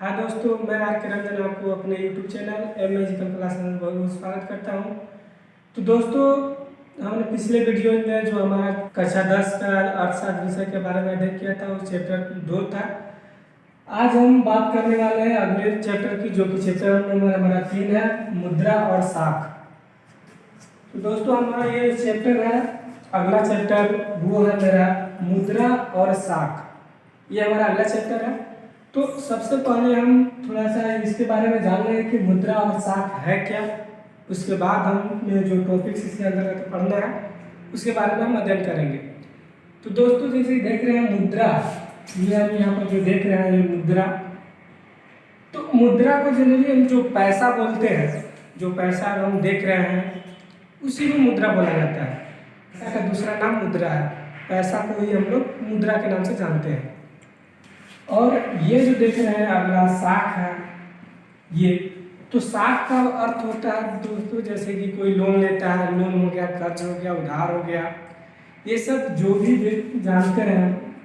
हाँ दोस्तों, मैं आर के रंजन आपको अपने YouTube channel M magical class में बहुत बहुत स्वागत करता हूँ। तो दोस्तों, हमने पिछले वीडियो में जो हमारा कक्षा 10 का अर्थशास्त्र विषय के बारे में अध्ययन किया था, वो चैप्टर 2 था। आज हम बात करने वाले हैं अगले चैप्टर की, जो कि चैप्टर नंबर हमारा 3 है, मुद्रा और साख। तो दोस्तों, हमारा ये चैप्टर है, अगला चैप्टर वो है मेरा मुद्रा और साख। ये हमारा अगला चैप्टर है। तो सबसे पहले हम थोड़ा सा इसके बारे में जान लें कि मुद्रा और साख है क्या। उसके बाद हम जो टॉपिक्स इसके अंदर पढ़ना है उसके बारे में हम अध्ययन करेंगे। तो दोस्तों, जैसे देख रहे हैं मुद्रा, ये हम यहाँ पर जो देख रहे हैं ये मुद्रा। तो मुद्रा को जनरली हम जो पैसा बोलते हैं, जो पैसा हम देख रहे हैं उसी को मुद्रा बोला जाता है। पैसा का दूसरा नाम मुद्रा है। पैसा को ही हम लोग मुद्रा के नाम से जानते हैं। और ये जो देख रहे हैं अगला साख है, ये तो साख का अर्थ होता है दोस्तों, जैसे कि कोई लोन लेता है, लोन हो गया, कर्ज हो गया, उधार हो गया, ये सब जो भी जानते हैं।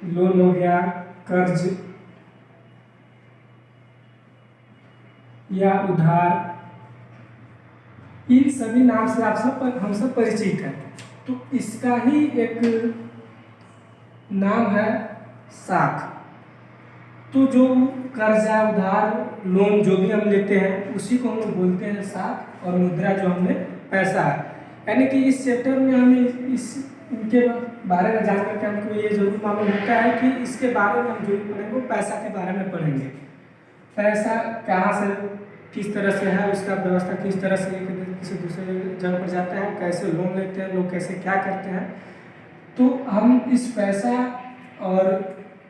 लोन हो गया, कर्ज या उधार, इन सभी नाम से हम सब परिचित हैं। तो इसका ही एक नाम है साख। तो जो कर्जा, उधार, लोन जो भी हम लेते हैं उसी को हम लोग बोलते हैं साख। और मुद्रा जो हमने पैसा है, यानी कि इस चैप्टर में हमें इनके बारे में जान करके हमको ये जरूर मालूम होता है कि इसके बारे में हम जो भी पढ़ेंगे वो पैसा के बारे में पढ़ेंगे। पैसा कहाँ से, किस तरह से है, उसका व्यवस्था किस तरह से किसी दूसरे जगह पर जाता है, कैसे लोन लेते हैं लोग, कैसे क्या करते हैं। तो हम इस पैसा और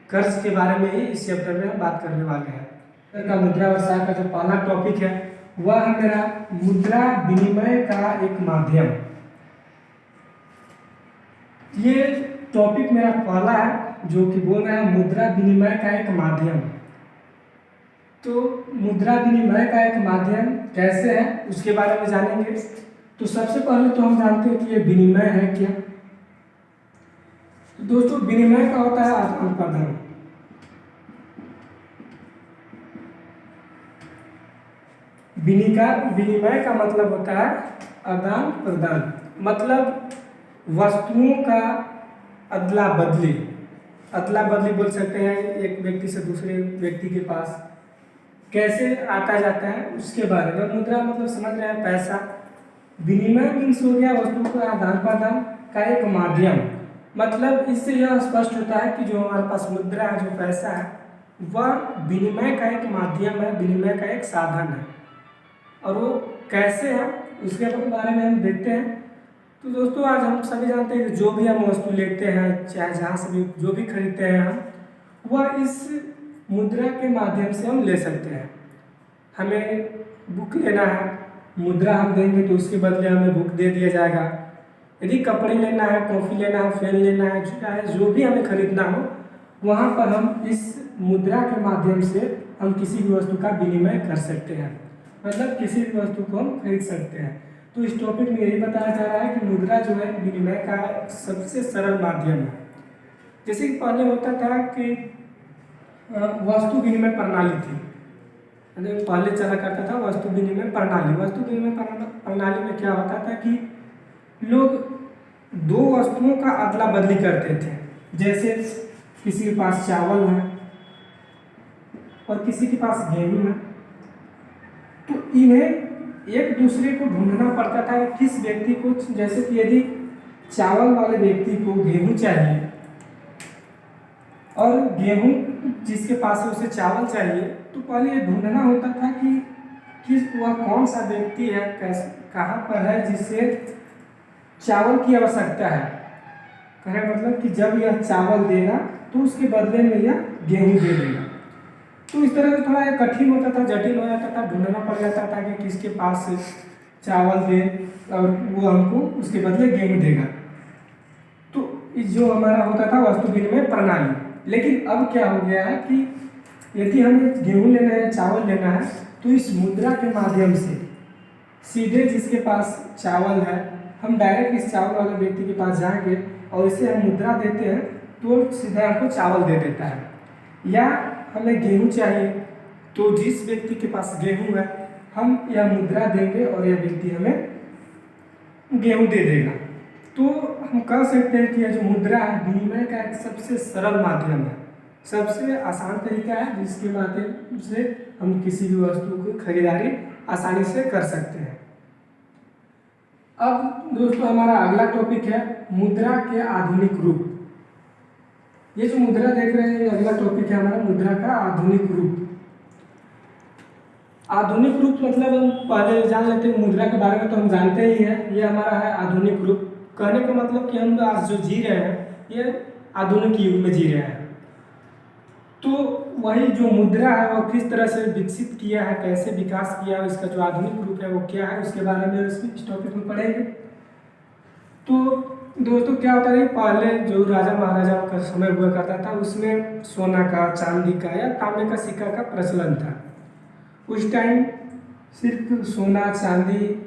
कर्ज के बारे में ही इस चैप्टर में हम बात करने वाले हैं। का मुद्रा और साख का जो पहला टॉपिक है वह है मेरा मुद्रा विनिमय का एक माध्यम। ये टॉपिक मेरा पहला है जो कि बोल रहा है मुद्रा विनिमय का एक माध्यम। तो मुद्रा विनिमय का एक माध्यम कैसे है उसके बारे में जानेंगे। तो सबसे पहले तो हम जानते हैं कि ये विनिमय है क्या। तो दोस्तों, विनिमय का होता है आदान प्रदान। विनिमय का मतलब होता है आदान प्रदान, मतलब वस्तुओं का अदला बदली। अदला बदली बोल सकते हैं, एक व्यक्ति से दूसरे व्यक्ति के पास कैसे आता जाता है उसके बारे में। मुद्रा मतलब समझ रहे हैं पैसा। विनिमय मीन्स हो गया वस्तुओं का आदान प्रदान का एक माध्यम। मतलब इससे यह स्पष्ट होता है कि जो हमारे पास मुद्रा है, जो पैसा है, वह विनिमय का एक माध्यम है, विनिमय का एक साधन है। और वो कैसे है उसके बारे में हम देखते हैं। तो दोस्तों, आज हम सभी जानते हैं कि जो भी हम वस्तु लेते हैं, चाहे जहाँ से भी जो भी खरीदते हैं हम, वह इस मुद्रा के माध्यम से हम ले सकते हैं। हमें बुक लेना है, मुद्रा हम देंगे तो उसके बदले हमें बुक दे दिया जाएगा। यदि कपड़े लेना है, कॉफ़ी लेना है, पेन लेना है, चाहे जो भी हमें खरीदना हो, वहाँ पर हम इस मुद्रा के माध्यम से हम किसी भी वस्तु का विनिमय कर सकते हैं। मतलब किसी भी वस्तु को हम खरीद सकते हैं। तो इस टॉपिक में यही बताया जा रहा है कि मुद्रा जो है विनिमय का सबसे सरल माध्यम है। जैसे कि पहले होता था कि वस्तु विनिमय प्रणाली थी, पहले चला करता था वस्तु विनिमय प्रणाली। वस्तु विनिमय प्रणाली में क्या होता था कि लोग दो वस्तुओं का अदला बदली करते थे। जैसे किसी के पास चावल है और किसी के पास गेहूं है, तो इन्हें एक दूसरे को ढूंढना पड़ता था कि किस व्यक्ति को, जैसे कि यदि चावल वाले व्यक्ति को गेहूं चाहिए और गेहूं जिसके पास है उसे चावल चाहिए, तो पहले ये ढूंढना होता था कि वह कौन सा व्यक्ति है, कैसे, कहाँ पर है जिससे चावल की आवश्यकता है। कहे मतलब कि जब यह चावल देगा तो उसके बदले में यह गेहूं दे देगा। तो इस तरह से थोड़ा कठिन होता था, जटिल हो जाता था, ढूंढना पड़ जाता था कि किसके पास चावल दे और वो हमको उसके बदले गेहूं देगा। तो जो हमारा होता था वस्तु विनिमय प्रणाली। लेकिन अब क्या हो गया है कि यदि हमें गेहूं लेना है, चावल लेना है, तो इस मुद्रा के माध्यम से सीधे जिसके पास चावल है, हम डायरेक्ट इस चावल वाले व्यक्ति के पास जाएंगे और इसे हम मुद्रा देते हैं तो सीधा हमको चावल दे देता है। या हमें गेहूँ चाहिए तो जिस व्यक्ति के पास गेहूँ है हम यह मुद्रा देंगे और यह व्यक्ति हमें गेहूँ दे देगा। तो हम कह सकते हैं कि यह जो मुद्रा है विनिमय का एक सबसे सरल माध्यम है, सबसे आसान तरीका है जिसके माध्यम से हम किसी भी वस्तु की खरीदारी आसानी से कर सकते हैं। अब दोस्तों हमारा अगला टॉपिक है मुद्रा के आधुनिक रूप। ये जो मुद्रा देख रहे हैं ये अगला टॉपिक है हमारा मुद्रा का आधुनिक रूप। आधुनिक रूप मतलब हम पहले जान लेते हैं मुद्रा के बारे में, तो हम जानते ही हैं ये हमारा है आधुनिक रूप। कहने का मतलब कि हम आज जो जी रहे हैं ये आधुनिक युग में जी रहे हैं। तो वही जो मुद्रा है वो किस तरह से विकसित किया है, कैसे विकास किया है, इसका जो आधुनिक रूप है वो क्या है, उसके बारे में इस टॉपिक में पढ़ेंगे। तो दोस्तों क्या होता है, पहले जो राजा महाराजाओं का समय हुआ करता था उसमें सोना का, चांदी का या तांबे का सिक्का का प्रचलन था। उस टाइम सिर्फ सोना, चांदी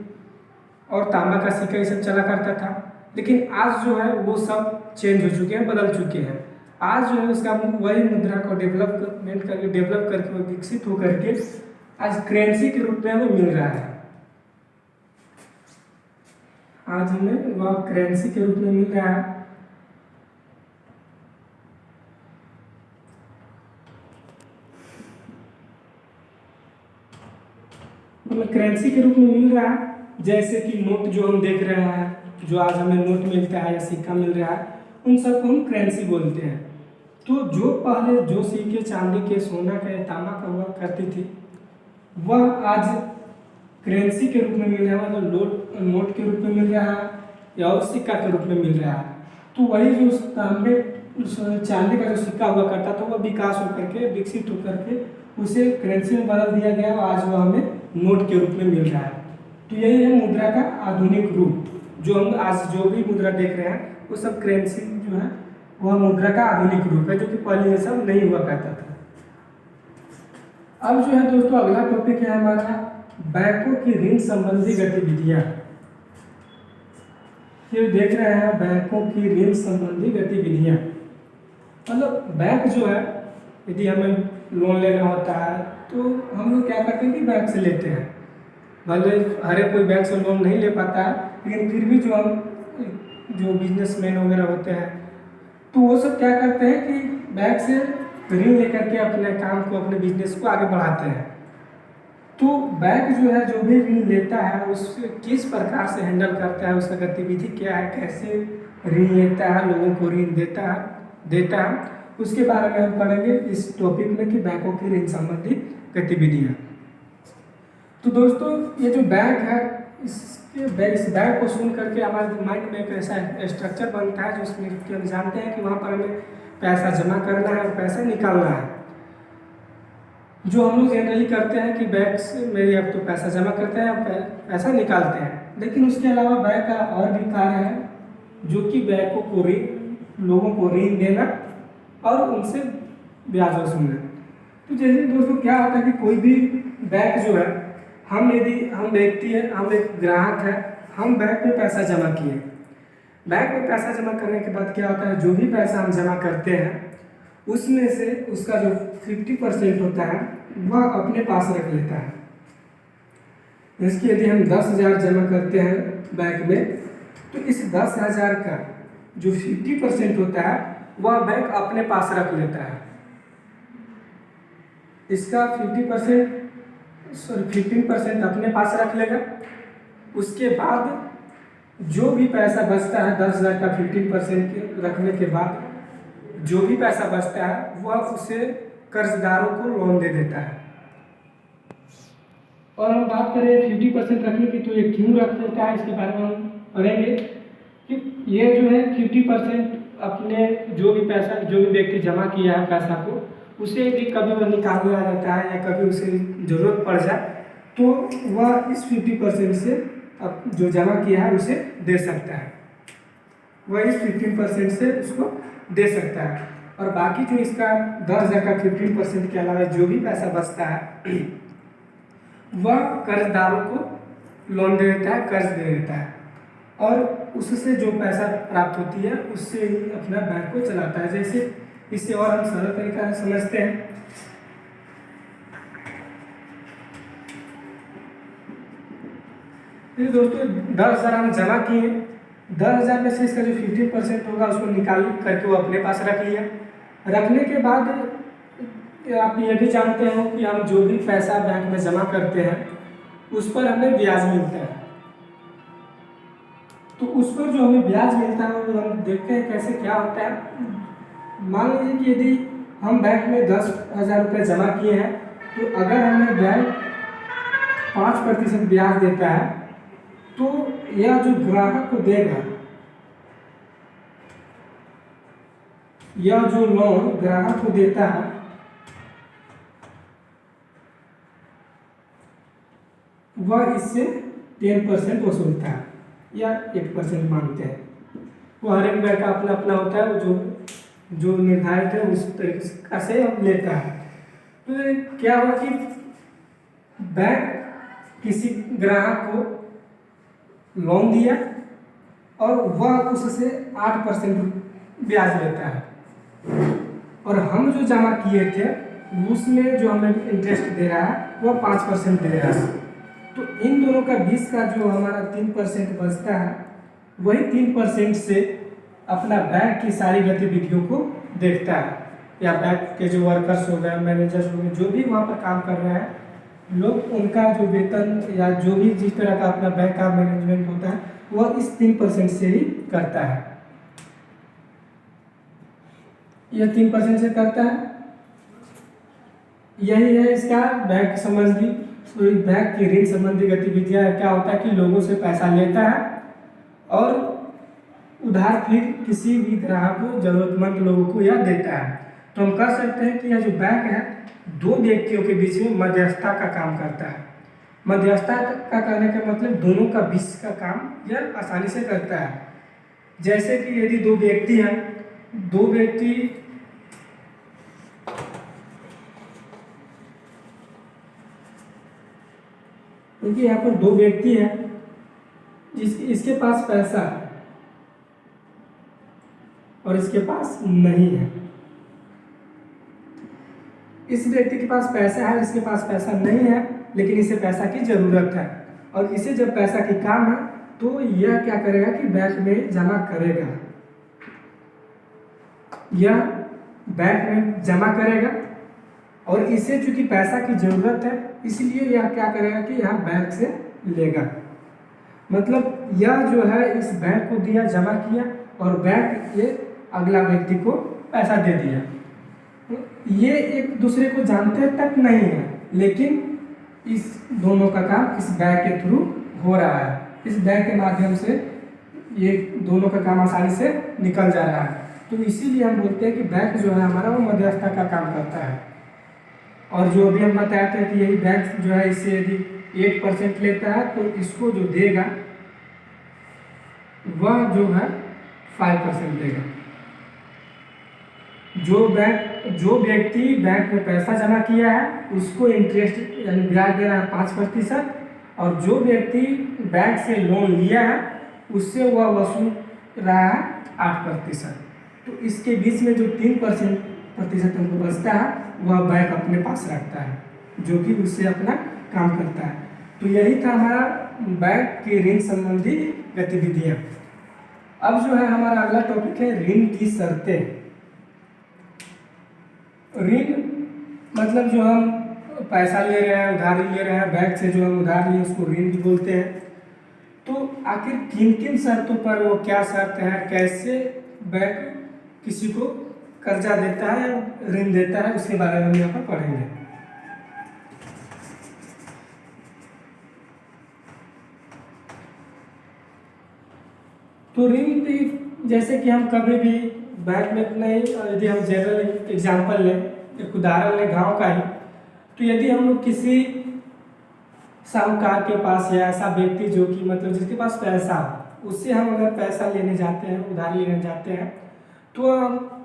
और तांबा का सिक्का ये सब चला करता था। लेकिन आज जो है वो सब चेंज हो चुके हैं, बदल चुके हैं। आज जो है उसका वही मुद्रा को डेवलप करके वो विकसित होकर के आज करेंसी के रूप में हमें मिल रहा है। आज हमें वह करेंसी के रूप में मिल रहा है। हमें करेंसी के रूप में मिल रहा है, जैसे कि नोट जो हम देख रहे हैं, जो आज हमें नोट मिलता है या सिक्का मिल रहा है, उन सबको हम करेंसी बोलते हैं। तो जो पहले जो सिक्के चांदी के, सोना के, तांबा का हुआ करती थी वह आज करेंसी के रूप में मिल रहा है, मतलब नोट के रूप में मिल रहा है या और सिक्का के रूप में मिल रहा है। तो वही जो तांबे चांदी का जो सिक्का हुआ करता था वह विकास होकर के, विकसित होकर के उसे करेंसी में बदल दिया गया और आज वह हमें नोट के रूप में मिल रहा है। तो यही है मुद्रा का आधुनिक रूप। जो हम आज जो भी मुद्रा देख रहे हैं वो सब करेंसी जो है वह मुद्रा का आधुनिक रूप है, जो कि पहले ये सब नहीं हुआ करता था। अब जो है दोस्तों अगला टॉपिक है हमारा बैंकों की ऋण संबंधी गतिविधियां। ये देख रहे हैं बैंकों की ऋण संबंधी गतिविधियां, मतलब बैंक जो है यदि हमें लोन लेना होता है तो हम लोग क्या करते हैं कि बैंक से लेते हैं। भले हर एक कोई बैंक से लोन नहीं ले पाता है, लेकिन फिर भी जो बिजनेसमैन वगैरह होते हैं तो वो सब क्या करते हैं कि बैंक से ऋण लेकर के अपने काम को, अपने बिजनेस को आगे बढ़ाते हैं। तो बैंक जो है जो भी ऋण लेता है उससे किस प्रकार से हैंडल करता है, उसका गतिविधि क्या है, कैसे ऋण लेता है, लोगों को ऋण देता है, उसके बारे में हम पढ़ेंगे इस टॉपिक में कि बैंकों की ऋण संबंधी गतिविधियाँ। तो दोस्तों ये जो बैंक है इस बैंक को सुन करके हमारे माइंड में एक ऐसा स्ट्रक्चर बनता है जिसमें कि हम जानते हैं कि वहाँ पर हमें पैसा जमा करना है और पैसा निकालना है। जो हम लोग जनरली करते हैं कि बैंक में अब तो पैसा जमा करते हैं और पैसा निकालते हैं, लेकिन उसके अलावा बैंक का और भी कार्य है जो कि बैंकों को लोगों को ऋण देना और उनसे ब्याज वसूलना। तो जैसे दोस्तों क्या होता है कि कोई भी बैंक जो है हम व्यक्ति हैं, हम एक ग्राहक है, हम बैंक में पैसा जमा किए। बैंक में पैसा जमा करने के बाद क्या होता है, जो भी पैसा हम जमा करते हैं उसमें से उसका जो 50% होता है वह अपने पास रख लेता है। जैसे कि यदि हम 10,000 जमा करते हैं बैंक में तो इस 10,000 का जो 50% होता है वह बैंक अपने पास रख लेता है। इसका 15% अपने पास रख लेगा। उसके बाद जो भी पैसा बचता है 10,000 का 15% रखने के बाद जो भी पैसा बचता है वह उसे कर्जदारों को लोन दे देता है। और हम बात करें 50% रखने की तो ये क्यों रख देता है, इसके बारे में हम पढ़ेंगे कि ये जो है 50% अपने जो भी व्यक्ति जमा किया है पैसा को उसे यदि कभी वह निकालने आ जाता है या कभी उसे ज़रूरत पड़ जाए तो वह इस 50% से अब जो जमा किया है उसे दे सकता है, वह इस 15% से उसको दे सकता है। और बाकी जो इसका 10,000 का 15% के अलावा जो भी पैसा बचता है वह कर्जदारों को लोन दे देता है, कर्ज दे देता है। और उससे जो पैसा प्राप्त होती है उससे ही अपना बैंक को चलाता है। जैसे इससे और हम सरल तरीका से समझते हैं। तो दोस्तों 10,000 हम जमा किए, 10,000 में से इसका जो 15% होगा उसको निकाल करके वो अपने पास रख लिया। रखने के बाद आप ये भी जानते हो कि हम जो भी पैसा बैंक में जमा करते हैं उस पर हमें ब्याज मिलता है। तो उस पर जो हमें ब्याज मिलता है वो हम देखते हैं कैसे क्या होता है। मान लीजिए कि यदि हम बैंक में 10,000 रुपये जमा किए हैं, तो अगर हमें बैंक 5% ब्याज देता है, तो यह जो ग्राहक को देगा, यह जो लोन ग्राहक को देता है वह इससे 10% वसूलता है या 1% मानते हैं। वो हर एक बैंक का अपना अपना होता है, वो जो निर्धारित है उस तरीके से हम लेता है। तो क्या हुआ कि बैंक किसी ग्राहक को लोन दिया और वह उससे 8% ब्याज लेता है, और हम जो जमा किए थे उसमें जो हमें इंटरेस्ट दे रहा है वह 5% दे रहा है। तो इन दोनों का 20 का जो हमारा 3% बचता है, वही 3% से अपना बैंक की सारी गतिविधियों को देखता है, या बैंक के जो वर्कर्स हो गए, मैनेजर्स हो गए, जो भी वहाँ पर काम कर रहे हैं लोग, उनका जो वेतन या जो भी जिस तरह का अपना बैंक का मैनेजमेंट होता है वह इस 3% से ही करता है। यह 3% से करता है। यही है इसका बैंक संबंधी, बैंक की ऋण संबंधी गतिविधियां। क्या होता है कि लोगों से पैसा लेता है और उधार फिर किसी भी ग्राहक को, जरूरतमंद लोगों को यह देता है। तो हम कह सकते हैं कि यह जो बैंक है दो व्यक्तियों के बीच में मध्यस्थता का काम करता है। मध्यस्थता का कहने का मतलब दोनों का बीच का काम यह आसानी से करता है। जैसे कि यदि दो व्यक्ति हैं, दो व्यक्ति क्योंकि यहाँ पर दो व्यक्ति हैं, इसके पास पैसा है और इसके पास नहीं है। इस व्यक्ति के पास पैसा है, इसके पास पैसा नहीं है, लेकिन इसे पैसा की जरूरत है, और इसे जब पैसा की काम है तो यह क्या करेगा कि बैंक में जमा करेगा। यह बैंक में जमा करेगा और इसे चूंकि पैसा की जरूरत है इसलिए यह क्या करेगा कि यह बैंक से लेगा। मतलब यह जो है इस बैंक को दिया, जमा किया, और बैंक ये अगला व्यक्ति को पैसा दे दिया। ये एक दूसरे को जानते तक नहीं है, लेकिन इस दोनों का काम इस बैंक के थ्रू हो रहा है। इस बैंक के माध्यम से ये दोनों का काम आसानी से निकल जा रहा है। तो इसीलिए हम बोलते हैं कि बैंक जो है हमारा वो मध्यस्थता का काम करता है। और जो अभी हम बताया था कि यही बैंक जो है इससे यदि 8% लेता है तो इसको जो देगा वह जो है 5% देगा। जो व्यक्ति बैंक में पैसा जमा किया है उसको इंटरेस्ट यानी ब्याज दे रहा है 5%, और जो व्यक्ति बैंक से लोन लिया है उससे वह वसूल रहा है 8%। तो इसके बीच में जो 3% हमको बचता है वह बैंक अपने पास रखता है, जो कि उससे अपना काम करता है। तो यही था हमारा बैंक की ऋण संबंधी गतिविधियाँ। अब जो है हमारा अगला टॉपिक है ऋण की शर्तें। ऋण मतलब जो हम पैसा ले रहे हैं, उधारी ले रहे हैं, बैंक से जो हम उधार लिए उसको ऋण भी बोलते हैं। तो आखिर किन किन शर्तों पर वो क्या शर्त है, कैसे बैंक किसी को कर्जा देता है, ऋण देता है, उसके बारे में हम यहाँ पर पढ़ेंगे। तो ऋण भी जैसे कि हम कभी भी बैंक में नहीं, यदि हम जनरल एग्जांपल लें, एक उदाहरण लें गांव का ही, तो यदि हम लोग किसी साहूकार के पास या ऐसा व्यक्ति जो कि मतलब जिसके पास पैसा हो, उससे हम अगर पैसा लेने जाते हैं, उधारी लेने जाते हैं, तो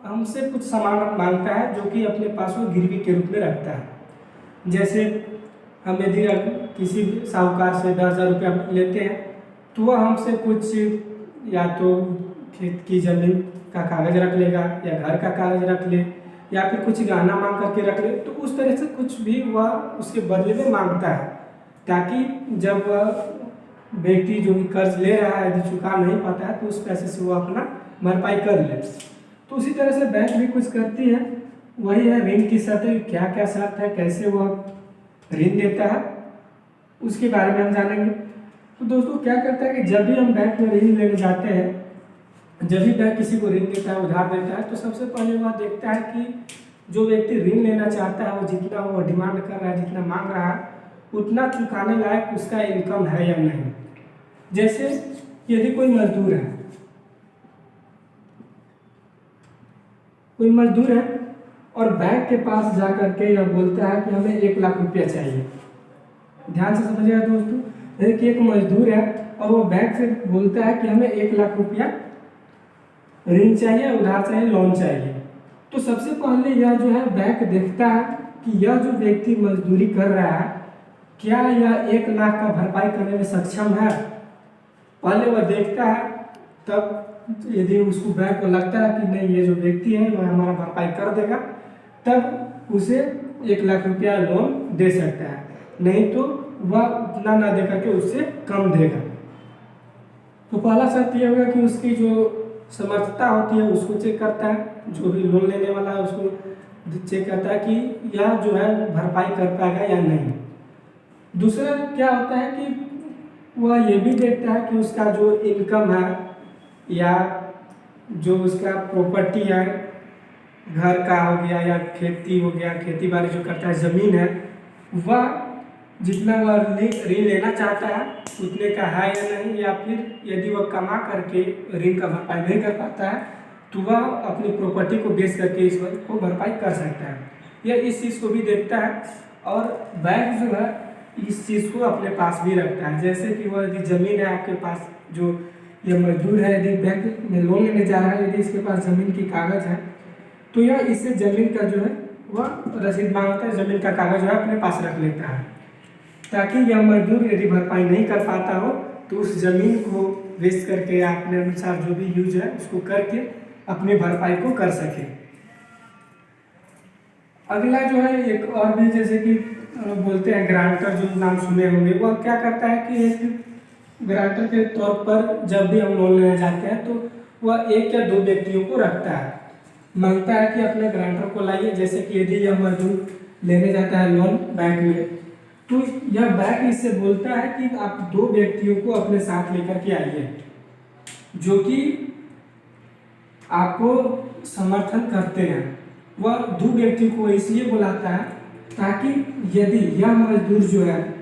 हमसे कुछ सामान मांगता है जो कि अपने पास वो गिरवी के रूप में रखता है। जैसे हम यदि किसी साहूकार से 10,000 रुपया लेते हैं तो वह हमसे कुछ या तो खेत की ज़मीन का कागज़ रख लेगा, या घर का कागज़ रख ले, या फिर कुछ गहना मांग करके रख ले, तो उस तरह से कुछ भी वह उसके बदले में मांगता है, ताकि जब व्यक्ति जो भी कर्ज ले रहा है यदि चुका नहीं पाता है तो उस पैसे से वो अपना भरपाई कर ले। तो उसी तरह से बैंक भी कुछ करती है, वही है ऋण की शर्तें, क्या क्या शर्त है, कैसे वह ऋण देता है, उसके बारे में हम जानेंगे। तो दोस्तों क्या करता है कि जब भी हम बैंक में ऋण लेने जाते हैं, जब भी बैंक किसी को ऋण देता है, उधार देता है, तो सबसे पहले वह देखता है कि जो व्यक्ति ऋण लेना चाहता है वो जितना वो डिमांड कर रहा है, जितना मांग रहा है, उतना चुकाने लायक उसका इनकम है या नहीं। जैसे यदि कोई मजदूर है, और बैंक के पास जा करके यह बोलता है कि हमें 1 लाख रुपया चाहिए। ध्यान से समझिएगा दोस्तों, कि एक मजदूर है और वो बैंक से बोलता है कि हमें 1 लाख रुपया ऋण चाहिए, उधार चाहिए, लोन चाहिए। तो सबसे पहले यह जो है बैंक देखता है कि यह जो व्यक्ति मजदूरी कर रहा है, क्या यह 1 लाख का भरपाई करने में सक्षम है। पहले वह देखता है, तब यदि उसको बैंक को लगता है कि नहीं ये जो व्यक्ति है वह हमारा भरपाई कर देगा, तब उसे 1 लाख रुपया लोन दे सकता है, नहीं तो वह उतना ना दे करके उससे कम देगा। तो पहला शर्त यह होगा कि उसकी जो समर्थता होती है उसको चेक करता है, जो भी लोन लेने वाला है उसको चेक करता है कि यह जो है भरपाई कर पाएगा या नहीं। दूसरा क्या होता है कि वह ये भी देखता है कि उसका जो इनकम है या जो उसका प्रॉपर्टी है, घर का हो गया या खेती हो गया, खेती बाड़ी जो करता है, ज़मीन है, वह जितना वह ऋण लेना चाहता है उतने का है या नहीं, या फिर यदि वह कमा करके ऋण का भरपाई नहीं कर पाता है तो वह अपनी प्रॉपर्टी को बेच करके इस को भरपाई कर सकता है। यह इस चीज़ को भी देखता है, और बैंक जो है इस चीज़ को अपने पास भी रखता है। जैसे कि वह यदि ज़मीन है आपके पास, जो यह मजदूर है यदि बैंक में लोन लेने जा रहा है, यदि इसके पास ज़मीन की कागज़ है, तो यह इससे ज़मीन का जो है वह रसीद मांगता है, ज़मीन का कागज़ जो है अपने पास रख लेता है, ताकि यह मजदूर यदि भरपाई नहीं कर पाता हो तो उस ज़मीन को बेच करके अपने अनुसार जो भी यूज है उसको करके अपनी भरपाई को कर सके। अगला जो है एक और भी, जैसे कि बोलते हैं ग्रांटर, जो नाम सुने होंगे, वह क्या करता है कि एक ग्रांटर के तौर पर जब भी हम लोन लेने जाते हैं तो वह 1 या 2 व्यक्तियों को रखता है, मांगता है कि अपने ग्रांटर को लाइए। जैसे कि यदि यह मजदूर लेने जाता है लोन बैंक में, तो यह बैंक इससे बोलता है कि आप 2 व्यक्तियों को अपने साथ लेकर के आइए, जो कि आपको समर्थन करते हैं। वह 2 व्यक्तियों को इसलिए बुलाता है ताकि यदि यह मजदूर जो है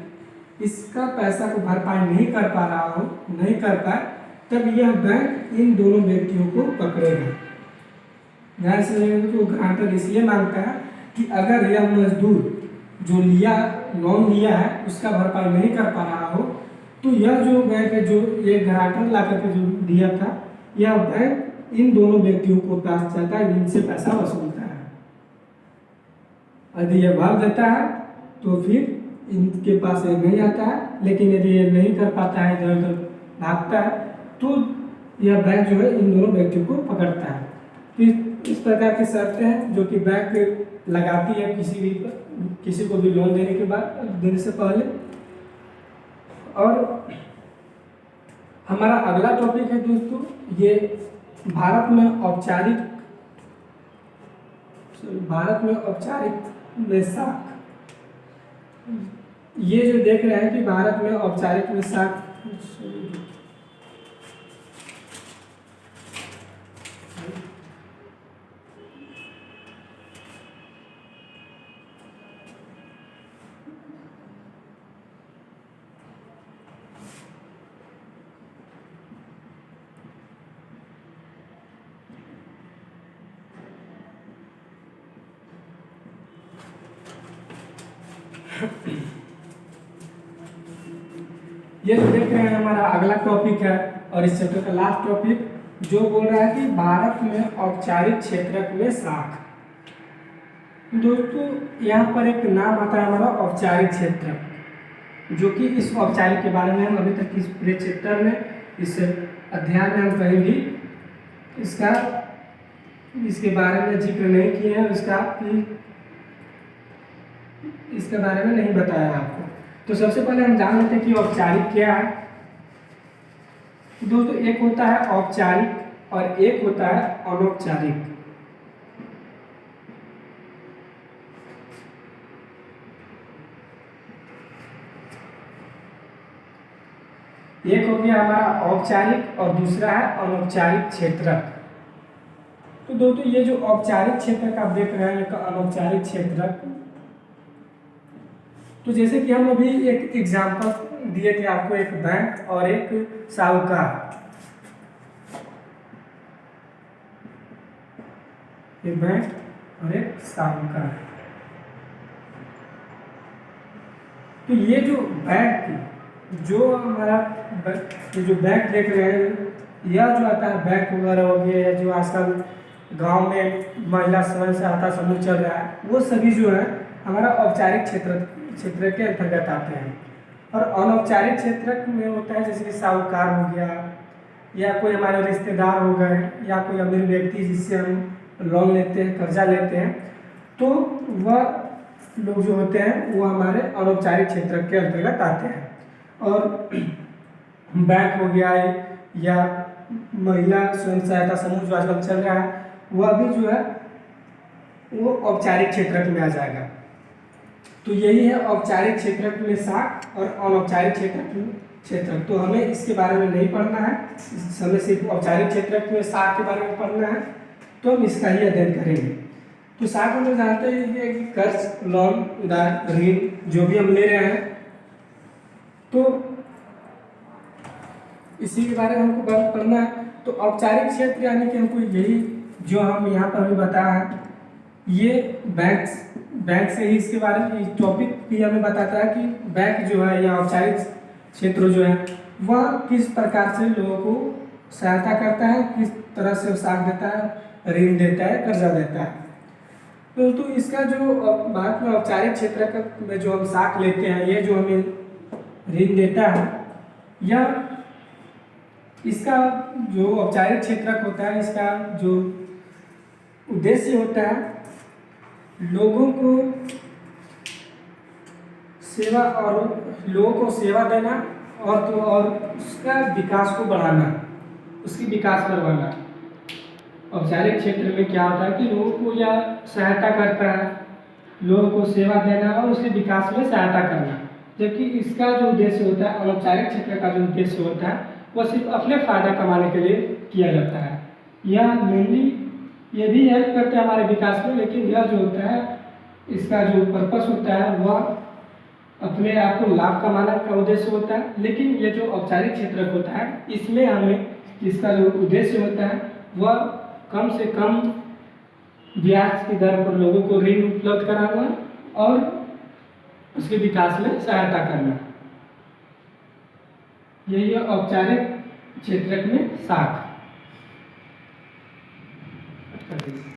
इसका पैसा को भरपाई नहीं कर पा रहा हो, नहीं कर पाए, तब यह बैंक इन दोनों व्यक्तियों को पकड़ेगा। ध्यान से तो ग्रांटर इसलिए मांगता है कि अगर यह मजदूर जो लोन लिया है उसका भरपाई नहीं कर पा रहा हो, तो यह जो बैंक है, जो ये ग्रांटर ला करके जो दिया था, यह बैंक इन दोनों व्यक्तियों को पास जाता है, इनसे पैसा वसूलता है। यदि यह भर देता है तो फिर इनके पास ये नहीं आता है, लेकिन यदि ये नहीं कर पाता है, इधर उधर भागता है, तो यह बैंक जो है इन दोनों व्यक्तियों को पकड़ता है। इस प्रकार की शर्तें हैं जो कि बैंक लगाती है किसी को भी लोन देने के बाद, देने से पहले। और हमारा अगला टॉपिक है दोस्तों, ये भारत में औपचारिक में साख। ये जो देख रहे हैं कि भारत में औपचारिक में साख, ये जो देख रहे हैं हमारा अगला टॉपिक है, और इस चैप्टर का लास्ट टॉपिक जो बोल रहा है कि भारत में औपचारिक क्षेत्रक में साख। दोस्तों यहाँ पर एक नाम आता है हमारा औपचारिक क्षेत्र, जो कि इस औपचारिक के बारे में हम अभी तक इस पूरे चैप्टर में, इस अध्याय में हम कहीं भी इसके बारे में जिक्र नहीं किए हैं, इसके बारे में नहीं बताया आपको। तो सबसे पहले हम जान लेते हैं कि औपचारिक क्या है। दोस्तों, एक होता है औपचारिक और एक होता है अनौपचारिक। एक हो गया हमारा औपचारिक और दूसरा है अनौपचारिक क्षेत्रक। तो दोस्तों, ये जो औपचारिक क्षेत्रक आप देख रहे हैं, अनौपचारिक क्षेत्रक, तो जैसे कि हम अभी एक एग्जांपल दिए थे आपको, एक बैंक और एक साहूकार। एक बैंक और एक साहूकार। तो ये जो बैंक, जो हमारा ये जो बैंक देख रहे हैं, यह जो आता है बैंक वगैरह हो गया, या जो आजकल गांव में महिला स्वयं सहायता समूह चल रहा है, वो सभी जो है हमारा औपचारिक क्षेत्र के अंतर्गत आते हैं। और अनौपचारिक क्षेत्र में होता है जैसे कि साहूकार हो गया, या कोई हमारे रिश्तेदार हो गए, या कोई अमीर व्यक्ति जिससे हम लोन लेते हैं, कर्जा लेते हैं, तो वह लोग जो होते हैं वो हमारे अनौपचारिक क्षेत्र के अंतर्गत आते हैं। और बैंक हो गया या महिला स्वयं सहायता समूह जो आजकल चल रहा है, वह भी जो है वो औपचारिक क्षेत्र में आ जाएगा। तो यही है औपचारिक क्षेत्र में शाख और अनौपचारिक क्षेत्र। तो हमें इसके बारे में नहीं पढ़ना है, हमें सिर्फ औपचारिक क्षेत्र में शाख के बारे में पढ़ना है, तो हम इसका ही अध्ययन करेंगे। तो शाख हम जानते हैं कि कर्ज, लोन, उधार, ऋण जो भी हम ले रहे हैं, तो इसी के बारे में हमको पढ़ना है। तो औपचारिक क्षेत्र यानी कि हमको यही जो हम यहाँ पर भी बताया है, ये बैंक से ही इसके बारे में टॉपिक भी हमें बताता है कि बैंक जो है या औपचारिक क्षेत्र जो है वह किस प्रकार से लोगों को सहायता करता है, किस तरह से साख देता है, ऋण देता है, कर्जा देता है। तो इसका जो भारत में औपचारिक क्षेत्र में जो हम साख लेते हैं, ये जो हमें ऋण देता है, यह इसका जो औपचारिक क्षेत्र होता है, इसका जो उद्देश्य होता है लोगों को सेवा देना और उसका विकास को बढ़ाना, उसकी विकास करवाना। औपचारिक क्षेत्र में क्या होता है कि लोगों को यह सहायता करता है, लोगों को सेवा देना और उसके विकास में सहायता करना। जबकि इसका जो उद्देश्य होता है, अनौपचारिक क्षेत्र का जो उद्देश्य होता है, वह सिर्फ अपने फायदा कमाने के लिए किया जाता है। यह मेनली ये भी हेल्प करते हैं हमारे विकास में, लेकिन यह जो होता है, इसका जो पर्पस होता है वह अपने आप को लाभ कमाने का उद्देश्य होता है। लेकिन ये जो औपचारिक क्षेत्र होता है, इसमें हमें इसका जो उद्देश्य होता है वह कम से कम ब्याज की दर पर लोगों को ऋण उपलब्ध कराना और उसके विकास में सहायता करना। यही है औपचारिक क्षेत्र में शाख।